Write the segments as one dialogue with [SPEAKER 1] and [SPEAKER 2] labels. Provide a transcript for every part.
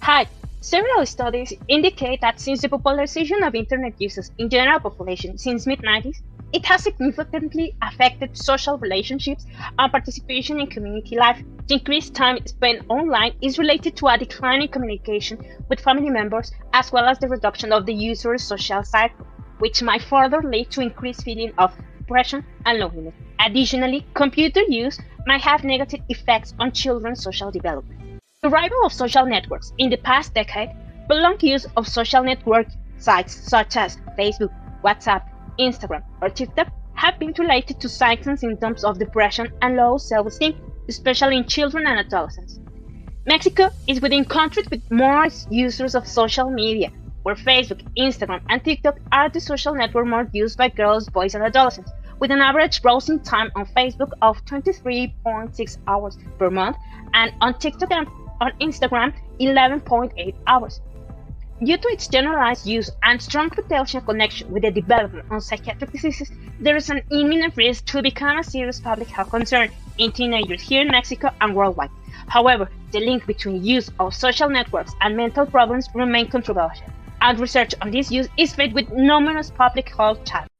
[SPEAKER 1] Hi. Several studies indicate that since the popularization of Internet users in general population since mid-90s, it has significantly affected social relationships and participation in community life. The increased time spent online is related to a decline in communication with family members as well as the reduction of the user's social cycle, which might further lead to increased feeling of depression and loneliness. Additionally, computer use might have negative effects on children's social development. The arrival of social networks in the past decade, prolonged use of social network sites such as Facebook, WhatsApp, Instagram, or TikTok have been related to signs and symptoms of depression and low self-esteem, especially in children and adolescents. Mexico is within countries with more users of social media, where Facebook, Instagram, and TikTok are the social network more used by girls, boys, and adolescents, with an average browsing time on Facebook of 23.6 hours per month and on TikTok and on Instagram 11.8 hours. Due to its generalized use and strong potential connection with the development of psychiatric diseases, there is an imminent risk to become a serious public health concern in teenagers here in Mexico and worldwide. However, the link between use of social networks and mental problems remains controversial, and research on this use is filled with numerous public health challenges.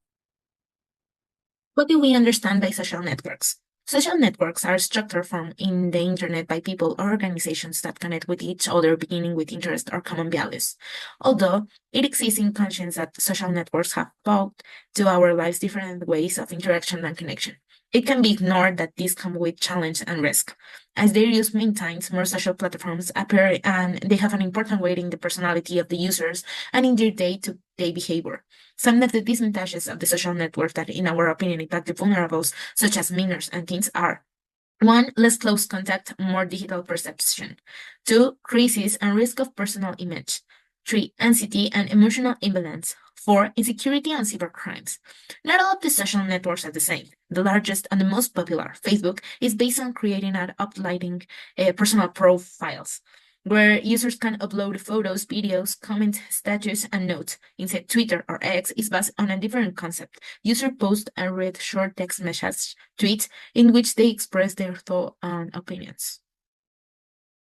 [SPEAKER 2] What do we understand by social networks? Social networks are structures formed in the internet by people or organizations that connect with each other beginning with interest or common values. Although it exists in conscience that social networks have brought to our lives different ways of interaction and connection, it can be ignored that these come with challenge and risk. As their use many times, more social platforms appear and they have an important weight in the personality of the users and in their day-to-day behavior. Some of the disadvantages of the social network that, in our opinion, impact the vulnerables, such as minors and teens, are 1. Less close contact, more digital perception. 2. Crisis and risk of personal image. 3. Anxiety and emotional imbalance. 4. Insecurity and cybercrimes. Not all of the social networks are the same. The largest and the most popular, Facebook, is based on creating and uploading personal profiles, where users can upload photos, videos, comment, status, and notes. Instead, Twitter or X is based on a different concept. Users post and read short text message tweets in which they express their thoughts and opinions.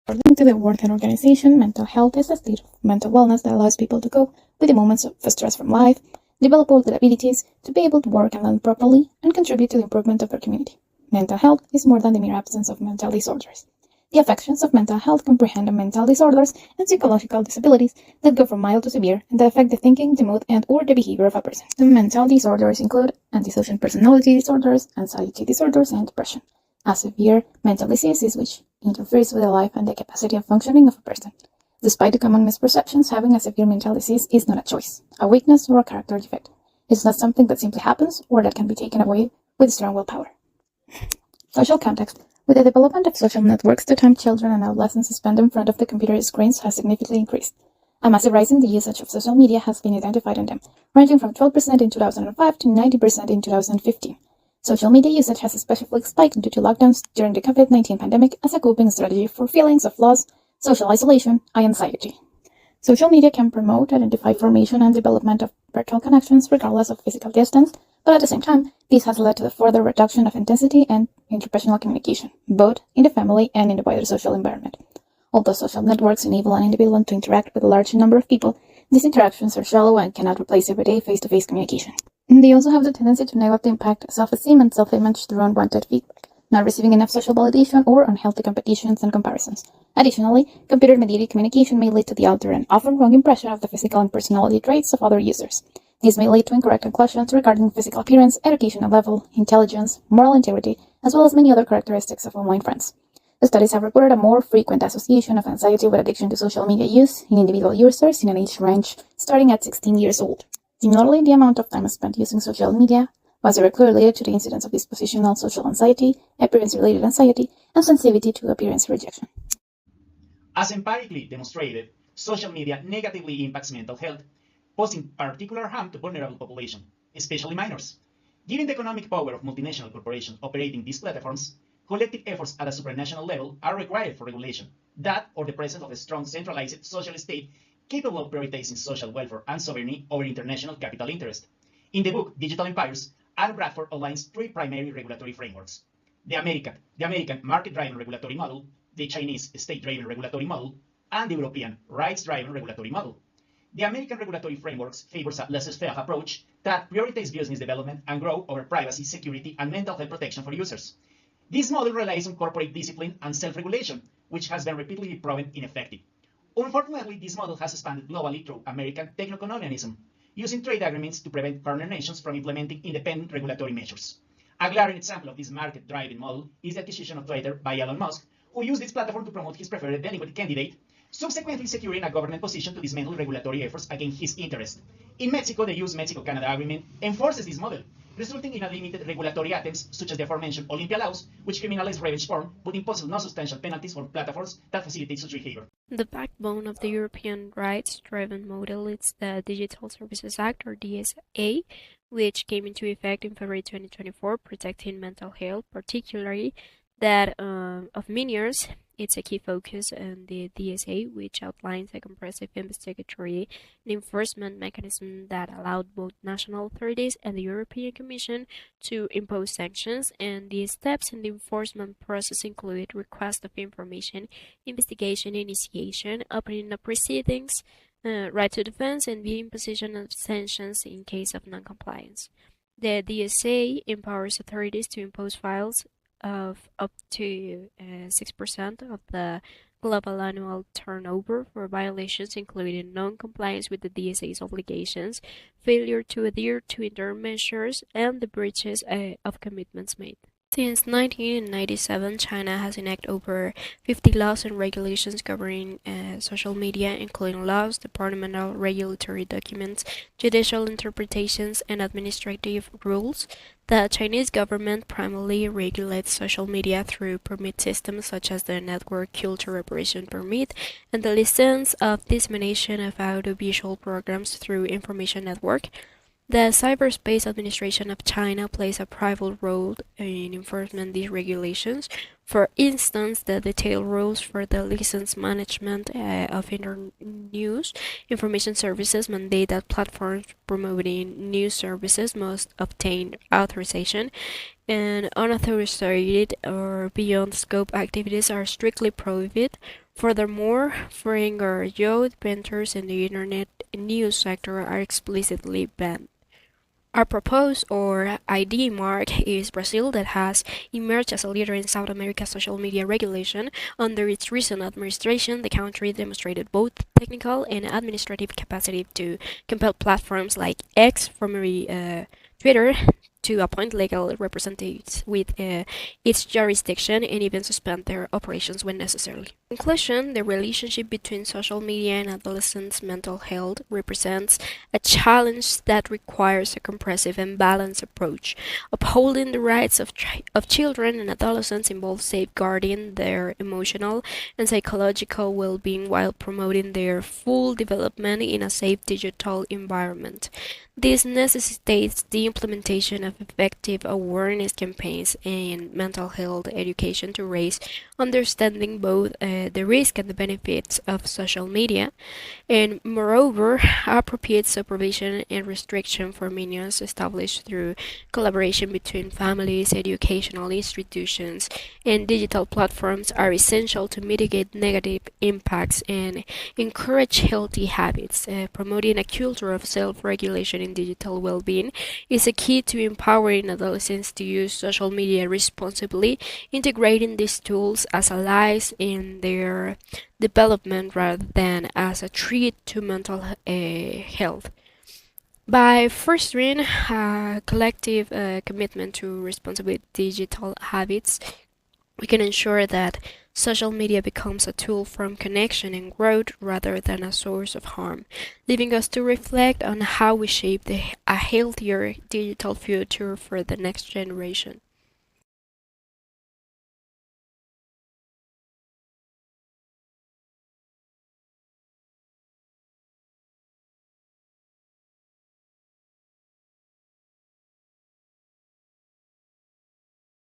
[SPEAKER 3] According to the World Health Organization, mental health is a state of mental wellness that allows people to cope with the moments of stress from life, develop all the abilities to be able to work and learn properly, and contribute to the improvement of their community. Mental health is more than the mere absence of mental disorders. The affections of mental health comprehend mental disorders and psychological disabilities that go from mild to severe and that affect the thinking, the mood, and/or the behavior of a person. The mental disorders include antisocial personality disorders, anxiety disorders, and depression. A severe mental disease is which interferes with the life and the capacity of functioning of a person. Despite the common misperceptions, having a severe mental disease is not a choice, a weakness, or a character defect. It's not something that simply happens or that can be taken away with strong willpower. Social context. With the development of social networks, the time children and adolescents spend in front of the computer screens has significantly increased. A massive rise in the usage of social media has been identified in them, ranging from 12% in 2005 to 90% in 2015. Social media usage has especially spiked due to lockdowns during the COVID-19 pandemic as a coping strategy for feelings of loss, social isolation, and anxiety. Social media can promote, identify formation, and development of virtual connections regardless of physical distance, but at the same time, this has led to the further reduction of intensity and interpersonal communication, both in the family and in the wider social environment. Although social networks enable an individual to interact with a large number of people, these interactions are shallow and cannot replace everyday face-to-face communication. They also have the tendency to negatively impact self-esteem and self-image through unwanted feedback, not receiving enough social validation, or unhealthy competitions and comparisons. Additionally, computer-mediated communication may lead to the altered and often wrong impression of the physical and personality traits of other users. This may lead to incorrect conclusions regarding physical appearance, educational level, intelligence, moral integrity, as well as many other characteristics of online friends. The studies have reported a more frequent association of anxiety with addiction to social media use in individual users in an age range starting at 16 years old. Similarly, the amount of time spent using social media was directly related to the incidence of dispositional social anxiety, appearance-related anxiety, and sensitivity to appearance rejection.
[SPEAKER 4] As empirically demonstrated, social media negatively impacts mental health, posing particular harm to vulnerable population, especially minors. Given the economic power of multinational corporations operating these platforms, collective efforts at a supranational level are required for regulation, that or the presence of a strong centralized social state capable of prioritizing social welfare and sovereignty over international capital interest. In the book Digital Empires, Anne Bradford outlines three primary regulatory frameworks: the American market-driven regulatory model, the Chinese state-driven regulatory model, and the European rights-driven regulatory model. The American regulatory frameworks favors a laissez-faire approach that prioritizes business development and growth over privacy, security, and mental health protection for users. This model relies on corporate discipline and self-regulation, which has been repeatedly proven ineffective. Unfortunately, this model has expanded globally through American techno-colonialism, using trade agreements to prevent partner nations from implementing independent regulatory measures. A glaring example of this market-driven model is the acquisition of Twitter by Elon Musk, who used this platform to promote his preferred Democratic candidate, subsequently securing a government position to dismantle regulatory efforts against his interest. In Mexico, the US-Mexico-Canada Agreement enforces this model, resulting in unlimited regulatory attempts such as the aforementioned Olympia laws, which criminalize revenge porn but impose no substantial penalties for platforms that facilitate such behavior.
[SPEAKER 5] The backbone of the European rights-driven model is the Digital Services Act, or DSA, which came into effect in February 2024, protecting mental health, particularly that of minors. It's a key focus on the DSA, which outlines a comprehensive investigatory and enforcement mechanism that allowed both national authorities and the European Commission to impose sanctions, and the steps in the enforcement process include request of information, investigation, initiation, opening of proceedings, right to defense, and the imposition of sanctions in case of non-compliance. The DSA empowers authorities to impose fines of up to 6% of the global annual turnover for violations including non-compliance with the DSA's obligations, failure to adhere to interim measures, and the breaches of commitments made. Since 1997, China has enacted over 50 laws and regulations governing social media, including laws, departmental regulatory documents, judicial interpretations, and administrative rules. The Chinese government primarily regulates social media through permit systems such as the Network Culture Operation Permit and the license of dissemination of audiovisual programs through Information Network. The Cyberspace Administration of China plays a pivotal role in enforcement these regulations. For instance, the detailed rules for the license management of internet news information services mandate that platforms promoting news services must obtain authorization, and unauthorized or beyond scope activities are strictly prohibited. Furthermore, foreign or youth ventures in the internet news sector are explicitly banned. Our proposed or ID mark is Brazil, that has emerged as a leader in South America's social media regulation. Under its recent administration, the country demonstrated both technical and administrative capacity to compel platforms like X, formerly Twitter, to appoint legal representatives with its jurisdiction and even suspend their operations when necessary. In conclusion, the relationship between social media and adolescents' mental health represents a challenge that requires a comprehensive and balanced approach. Upholding the rights of children and adolescents involves safeguarding their emotional and psychological well-being while promoting their full development in a safe digital environment. This necessitates the implementation of effective awareness campaigns and mental health education to raise understanding both the risk and the benefits of social media, and moreover, appropriate supervision and restriction for minors established through collaboration between families, educational institutions, and digital platforms are essential to mitigate negative impacts and encourage healthy habits. Promoting a culture of self-regulation in digital well-being is a key to empowering adolescents to use social media responsibly, integrating these tools as allies in their development rather than as a threat to mental health. By fostering a collective commitment to responsible digital habits, we can ensure that social media becomes a tool for connection and growth rather than a source of harm, leaving us to reflect on how we shape a healthier digital future for the next generation.